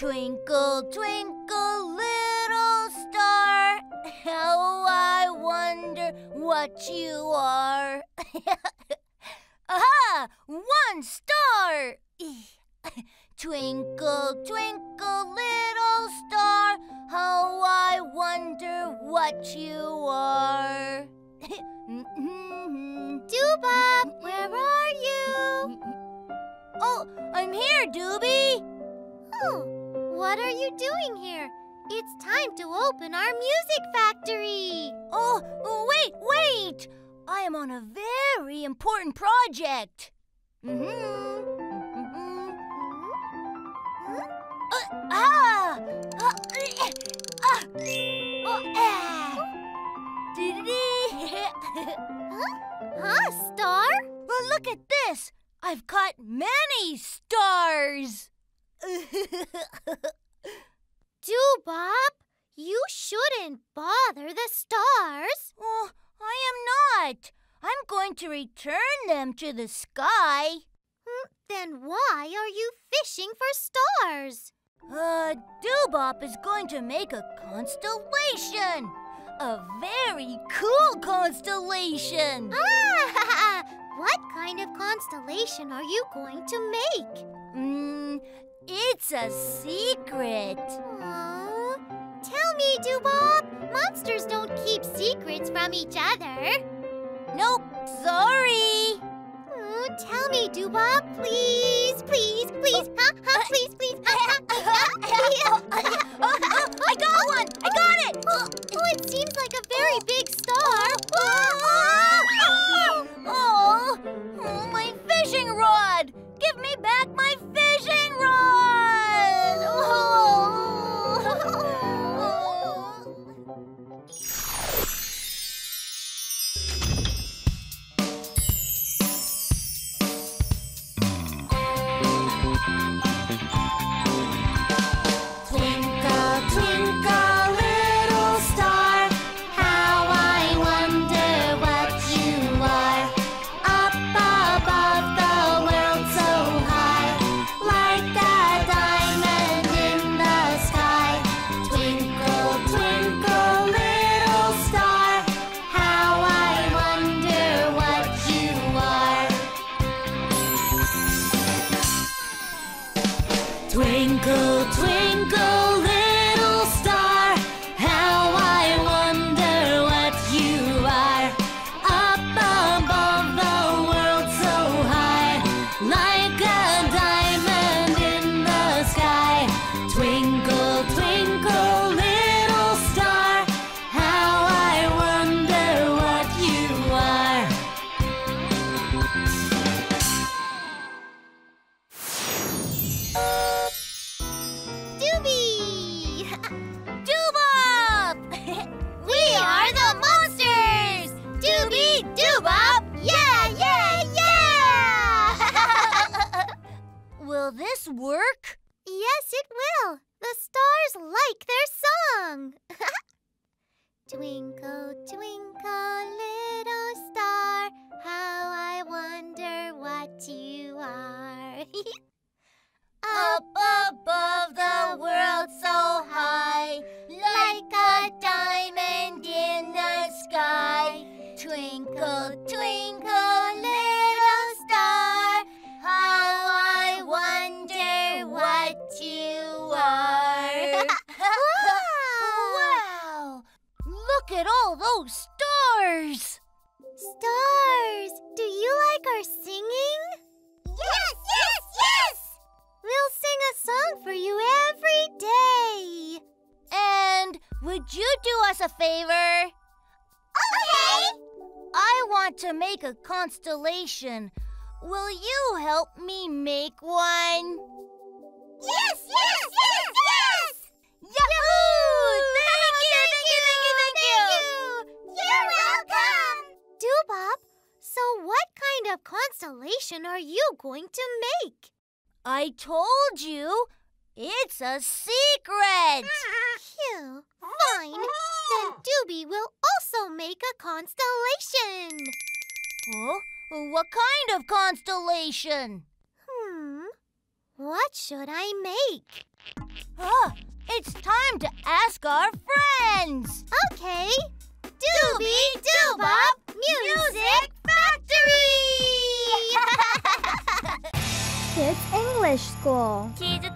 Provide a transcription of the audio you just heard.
Twinkle, twinkle, little star, how I wonder what you are. Aha! 1 star! Twinkle, twinkle, little star, how I wonder what you are. Doobop, where are you? Oh, I'm here, Doobie. Oh, what are you doing here? It's time to open our music factory. Oh, wait! I am on a very important project. Huh, Star? Well, look at this. I've caught many stars. Doobop, you shouldn't bother the stars. Oh, I am not. I'm going to return them to the sky. Then why are you fishing for stars? Doobop is going to make a constellation. A very cool constellation. Ah! What kind of constellation are you going to make? It's a secret. Aww. Tell me, Doobop. Monsters don't keep secrets from each other. Nope, sorry. Tell me, Doobop, please, please, please, please, please, I got one! I got it! Oh, it seems like a very big star. Oh, my fishing rod! Give me back my fishing rod! Twinkle, twinkle, little star, how I wonder what you are. Up above the world so high, like a diamond in the sky. Twinkle, twinkle, little star, how I wonder what you are. Twinkle, twinkle, little star, how I wonder what you are. Up above the world so high, like a diamond in the sky. Twinkle, twinkle, little star, how I wonder what you are. Doobie! Doobop! We are the monsters! Doobie Doobop! Yeah, yeah, yeah! Will this work? Yes, it will. The stars like their song. Twinkle, twinkle, little star, how I wonder what you are. Up above the world so high, like a diamond in the sky. Twinkle, twinkle, little star, how I wonder what you are. Wow! Look at all those stars! Stars, do you like our singing? Yes, yes, yes! We'll sing a song for you every day. And would you do us a favor? Okay. I want to make a constellation. Will you help me make one? Yes, yes, yes, yes! Yahoo! Thank you! You're welcome! Doobop, so what kind of constellation are you going to make? I told you, it's a secret. Phew, fine. Then Doobie will also make a constellation. Oh, what kind of constellation? What should I make? It's time to ask our friends. Okay. Doobie Doobop Music Factory! Kids English School. Kids